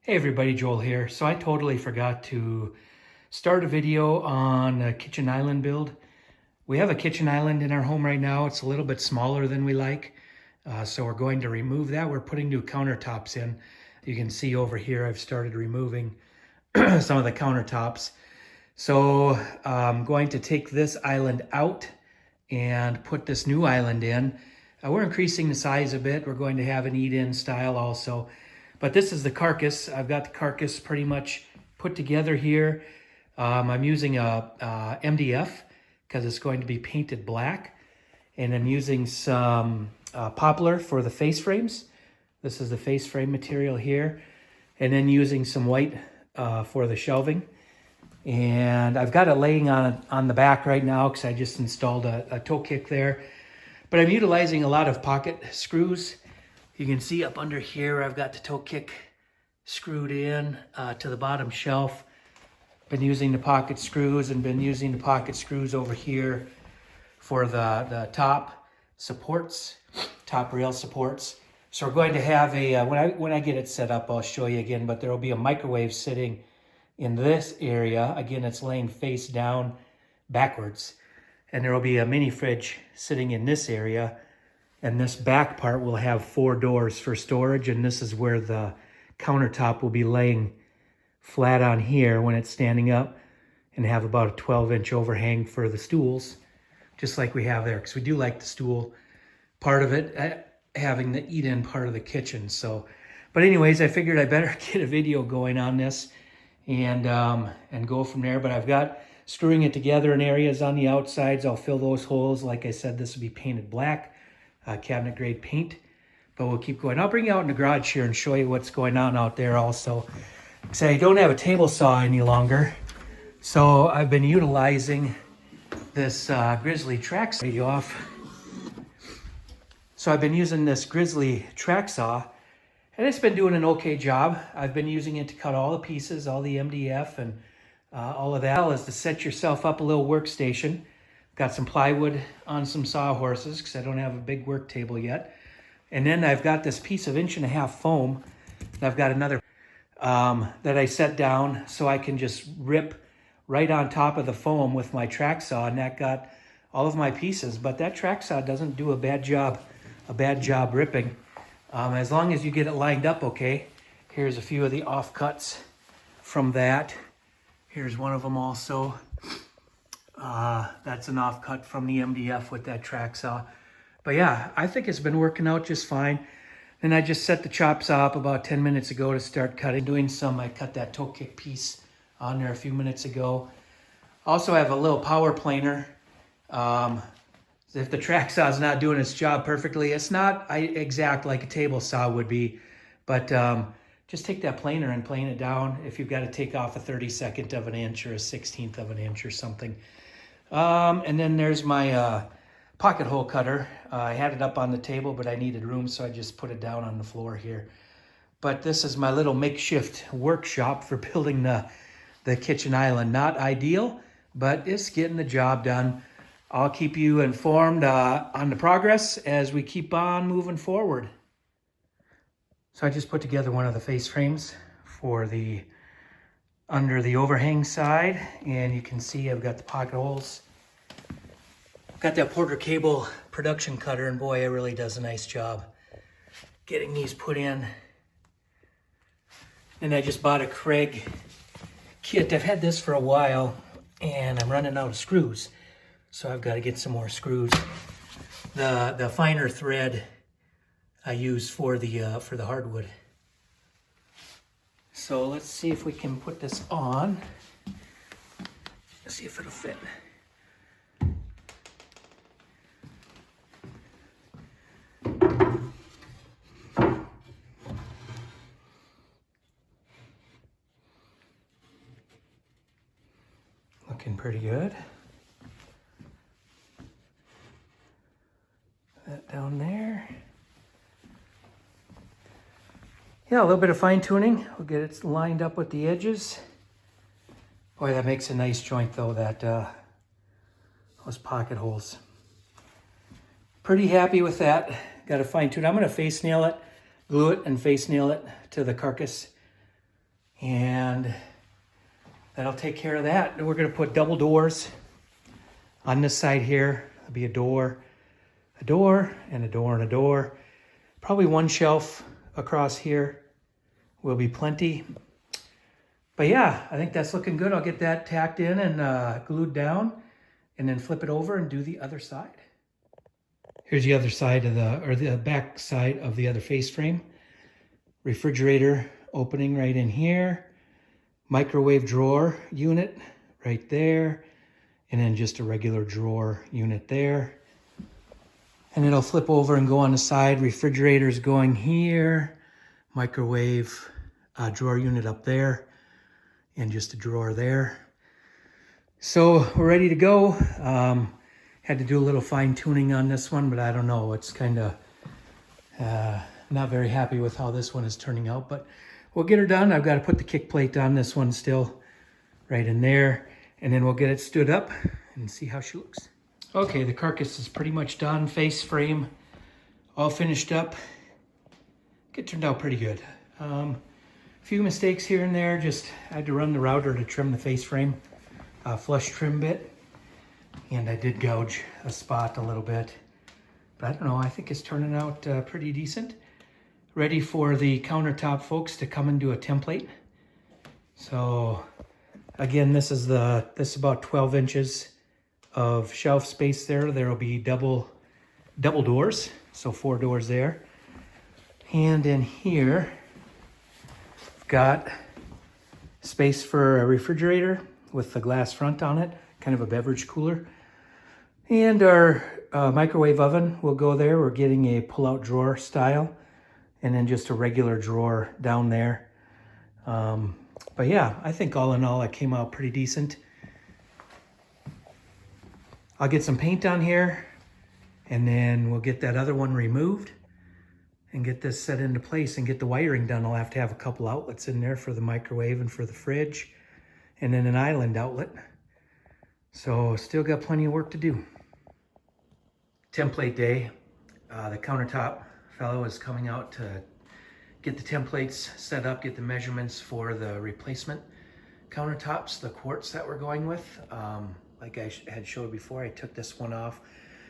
Hey everybody, Joel here. So I totally forgot to start a video on a kitchen island build. We have a kitchen island in our home right now. It's a little bit smaller than we like. So we're going to remove that. We're putting new countertops in. You can see over here, I've started removing some of the countertops. So I'm going to take this island out and put this new island in. We're increasing the size a bit. We're going to have an eat-in style also. But this is the carcass. I've got the carcass pretty much put together here. I'm using a MDF because it's going to be painted black. And I'm using some poplar for the face frames. This is the face frame material here. And then using some white for the shelving. And I've got it laying on the back right now because I just installed a toe kick there. But I'm utilizing a lot of pocket screws. You can see up under here, I've got the toe kick screwed in to the bottom shelf. Been using the pocket screws and been using the pocket screws over here for the top supports, top rail supports. So we're going to have a, when I get it set up, I'll show you again, but there will be a microwave sitting in this area. Again, it's laying face down backwards. And there will be a mini fridge sitting in this area. And this back part will have 4 doors for storage. And this is where the countertop will be laying flat on here when it's standing up, and have about a 12-inch overhang for the stools, just like we have there. Because we do like the stool part of it, having the eat-in part of the kitchen. So, but anyways, I figured I better get a video going on this and go from there. But I've got screwing it together in areas on the outsides. I'll fill those holes. Like I said, this will be painted black. Cabinet grade paint, but we'll keep going. I'll bring you out in the garage here and show you what's going on out there also. Because I don't have a table saw any longer, so I've been utilizing this Grizzly track saw. So I've been using this Grizzly track saw, and it's been doing an okay job. I've been using it to cut all the pieces, all the MDF and all of that. Is to set yourself up a little workstation. Got some plywood on some sawhorses because I don't have a big work table yet. And then I've got this piece of 1.5-inch foam. And I've got another that I set down so I can just rip right on top of the foam with my track saw. And that got all of my pieces. But that track saw doesn't do a bad job ripping. As long as you get it lined up okay. Here's a few of the offcuts from that. Here's one of them also. That's an offcut from the MDF with that track saw. But yeah, I think it's been working out just fine. Then I just set the chop saw up about 10 minutes ago to start cutting. I cut that toe kick piece on there a few minutes ago. Also have a little power planer. If the track saw is not doing its job perfectly, it's not exact like a table saw would be, but just take that planer and plane it down if you've got to take off a 32nd of an inch or a 16th of an inch or something. And then there's my pocket hole cutter. I had it up on the table, but I needed room, so I just put it down on the floor here. But this is my little makeshift workshop for building the kitchen island. Not ideal, but it's getting the job done. I'll keep you informed on the progress as we keep on moving forward. So I just put together one of the face frames for the under the overhang side, and you can see I've got the pocket holes. I've got that Porter Cable production cutter, and boy, it really does a nice job getting these put in. And I just bought a Craig kit. I've had this for a while, and I'm running out of screws, so I've got to get some more screws. The finer thread I use for the hardwood. So let's see if we can put this on. Let's see if it'll fit. Looking pretty good. That down there. Yeah, a little bit of fine tuning. We'll get it lined up with the edges. Boy, that makes a nice joint though, those pocket holes. Pretty happy with that. Got to fine tune. I'm going to face nail it, glue it and face nail it to the carcass And that'll take care of that. And we're gonna put double doors on this side here. There'll be a door, and a door, and a door. Probably one shelf across here will be plenty. But yeah, I think that's looking good. I'll get that tacked in and glued down and then flip it over and do the other side. Here's the other side of the back side of the other face frame. Refrigerator opening right in here. Microwave drawer unit right there. And then just a regular drawer unit there. And it'll flip over and go on the side. Refrigerator's going here. Microwave drawer unit up there. And just a drawer there. So we're ready to go. Had to do a little fine tuning on this one, but I don't know. It's kind of not very happy with how this one is turning out, but we'll get her done. I've got to put the kick plate on this one still right in there, and then we'll get it stood up and see how she looks. Okay, the carcass is pretty much done. Face frame all finished up. It turned out pretty good. Few mistakes here and there. Just had to run the router to trim the face frame, flush trim bit, and I did gouge a spot a little bit. But I don't know, I think it's turning out pretty decent. Ready for the countertop folks to come and do a template. So again, this is about 12 inches of shelf space there. There will be double doors, so 4 doors there. And in here, got space for a refrigerator with the glass front on it, kind of a beverage cooler. And our microwave oven will go there. We're getting a pull-out drawer style, and then just a regular drawer down there. But yeah, I think all in all, it came out pretty decent. I'll get some paint on here, and then we'll get that other one removed and get this set into place and get the wiring done. I'll have to have a couple outlets in there for the microwave and for the fridge, and then an island outlet. So still got plenty of work to do. Template day. The countertop fellow is coming out to get the templates set up, get the measurements for the replacement countertops, the quartz that we're going with. Like I had showed before, I took this one off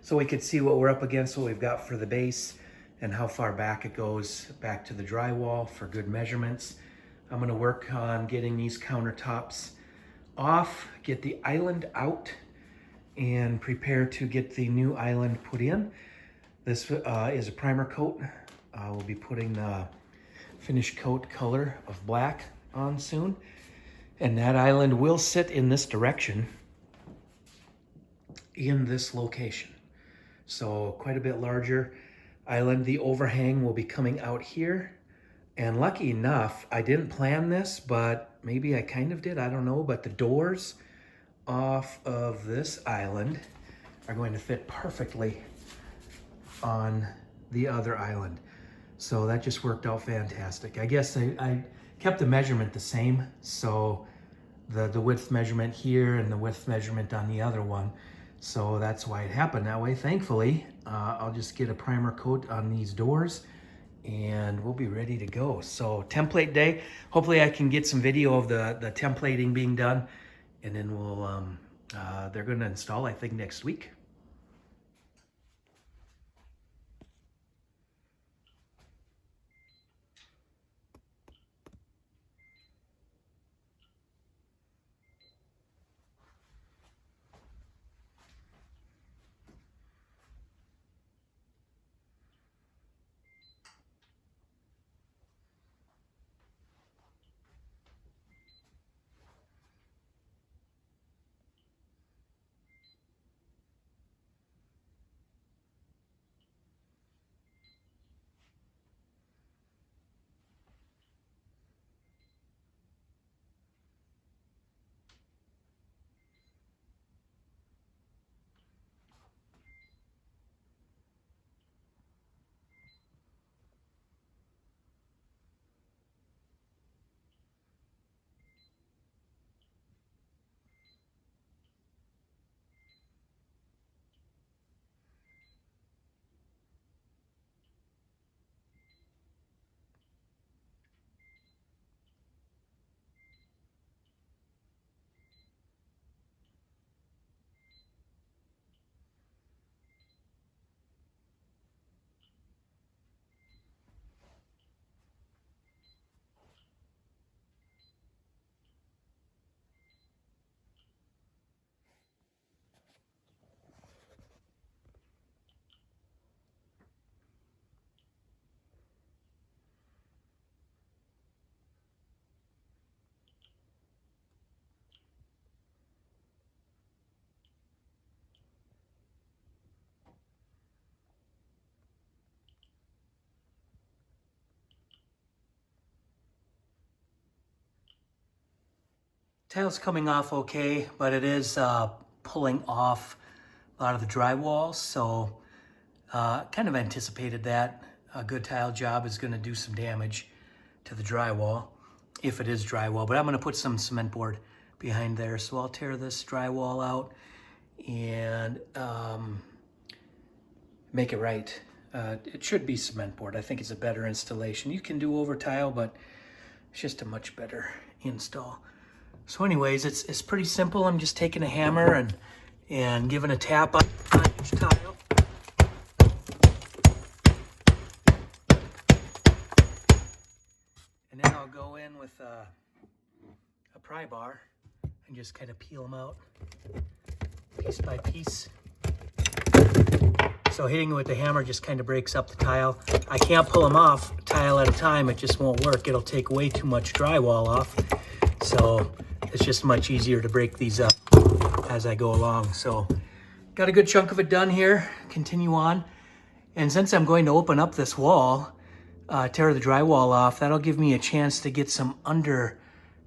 so we could see what we're up against, what we've got for the base, and how far back it goes back to the drywall for good measurements. I'm gonna work on getting these countertops off, get the island out, and prepare to get the new island put in. This is a primer coat. We'll be putting the finish coat color of black on soon. And that island will sit in this direction, in this location. So quite a bit larger island. The overhang will be coming out here. And lucky enough, I didn't plan this, but maybe I kind of did, I don't know. But the doors off of this island are going to fit perfectly on the other island. So that just worked out fantastic. I guess I kept the measurement the same. So the width measurement here and the width measurement on the other one. So that's why it happened that way. Thankfully, I'll just get a primer coat on these doors and we'll be ready to go. So template day, hopefully I can get some video of the templating being done, and then we'll, they're gonna install, I think, next week. Tile's coming off okay, but it is pulling off a lot of the drywall, so kind of anticipated that. A good tile job is going to do some damage to the drywall, if it is drywall, but I'm going to put some cement board behind there, so I'll tear this drywall out and make it right. It should be cement board. I think it's a better installation. You can do over tile, but it's just a much better install. So anyways, it's pretty simple. I'm just taking a hammer and giving a tap on each tile. And then I'll go in with a pry bar and just kind of peel them out piece by piece. So hitting it with the hammer just kind of breaks up the tile. I can't pull them off tile at a time. It just won't work. It'll take way too much drywall off. So it's just much easier to break these up as I go along. So got a good chunk of it done here. Continue on. And since I'm going to open up this wall, tear the drywall off, that'll give me a chance to get some under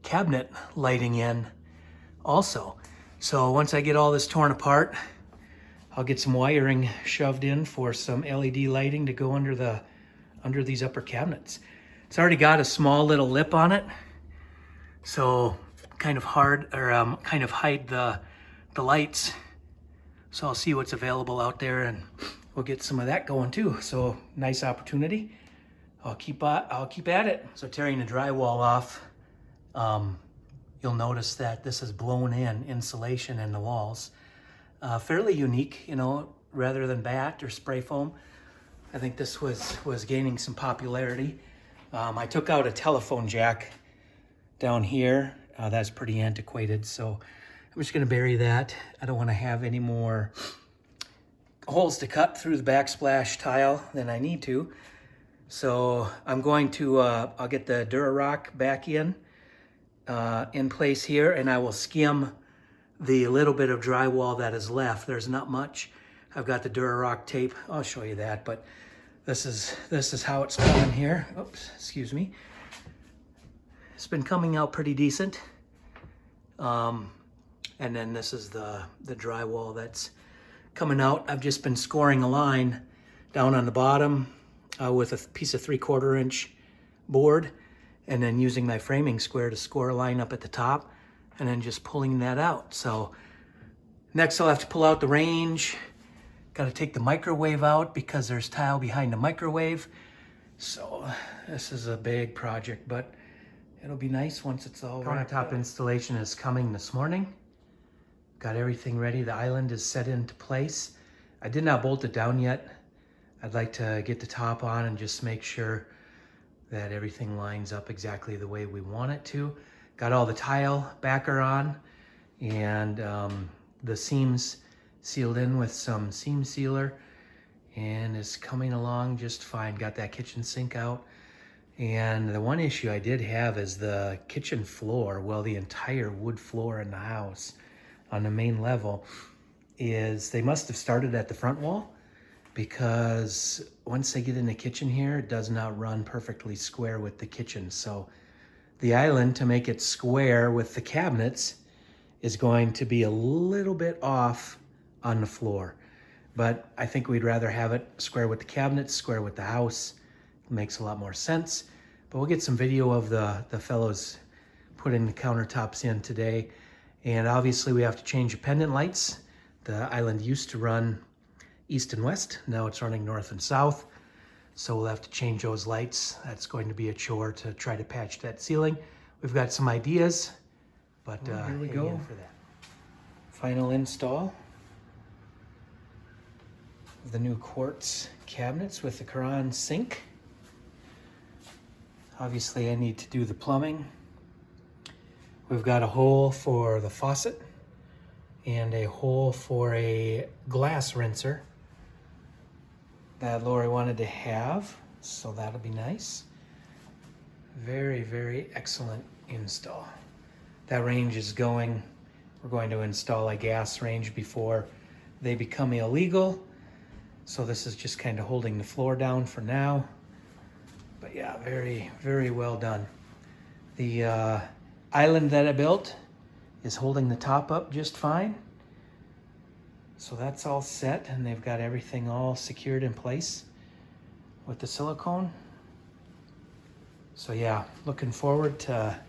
cabinet lighting in also. So once I get all this torn apart, I'll get some wiring shoved in for some LED lighting to go under these upper cabinets. It's already got a small little lip on it, so kind of hard, or kind of hide the lights. So I'll see what's available out there, and we'll get some of that going too. So nice opportunity. I'll keep at it. So tearing the drywall off, you'll notice that this is blown in insulation in the walls. Fairly unique, you know, rather than batt or spray foam. I think this was gaining some popularity. I took out a telephone jack down here. That's pretty antiquated, so I'm just gonna bury that. I don't wanna have any more holes to cut through the backsplash tile than I need to. So I'm going to, I'll get the dura back in place here, and I will skim the little bit of drywall that is left. There's not much. I've got the dura tape. I'll show you that, but this is how it's coming here. Oops, excuse me. It's been coming out pretty decent. And then this is the drywall that's coming out. I've just been scoring a line down on the bottom with a piece of 3/4 inch board, and then using my framing square to score a line up at the top, and then just pulling that out. So next I'll have to pull out the range. Got to take the microwave out because there's tile behind the microwave. So this is a big project, but it'll be nice once it's all wrapped up. Countertop installation is coming this morning. Got everything ready. The island is set into place. I did not bolt it down yet. I'd like to get the top on and just make sure that everything lines up exactly the way we want it to. Got all the tile backer on, and the seams sealed in with some seam sealer, and it's coming along just fine. Got that kitchen sink out. And the one issue I did have is the kitchen floor. Well, the entire wood floor in the house on the main level is, they must have started at the front wall, because once they get in the kitchen here, it does not run perfectly square with the kitchen. So the island, to make it square with the cabinets, is going to be a little bit off on the floor. But I think we'd rather have it square with the cabinets, square with the house. It makes a lot more sense. But we'll get some video of the fellows putting the countertops in today. And obviously we have to change the pendant lights. The island used to run east and west. Now it's running north and south. So we'll have to change those lights. That's going to be a chore to try to patch that ceiling. We've got some ideas, but here we go for that. Final install of the new quartz cabinets with the Quran sink. Obviously I need to do the plumbing. We've got a hole for the faucet and a hole for a glass rinser that Lori wanted to have, so that'll be nice. Very, very excellent install. That range is going. We're going to install a gas range before they become illegal. So this is just kind of holding the floor down for now. But yeah, very, very well done. The island that I built is holding the top up just fine. So that's all set, and they've got everything all secured in place with the silicone. So yeah, looking forward to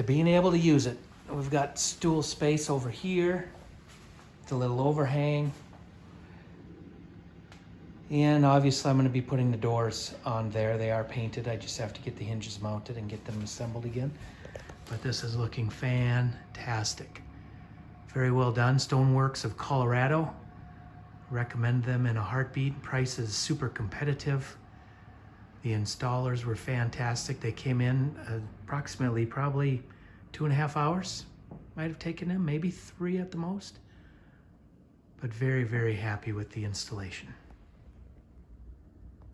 being able to use it. We've got stool space over here, the little overhang. And obviously I'm going to be putting the doors on there. They are painted. I just have to get the hinges mounted and get them assembled again. But this is looking fantastic. Very well done. Stoneworks of Colorado. Recommend them in a heartbeat. Price is super competitive. The installers were fantastic. They came in approximately probably 2.5 hours. Might have taken them, maybe 3 at the most. But very, very happy with the installation.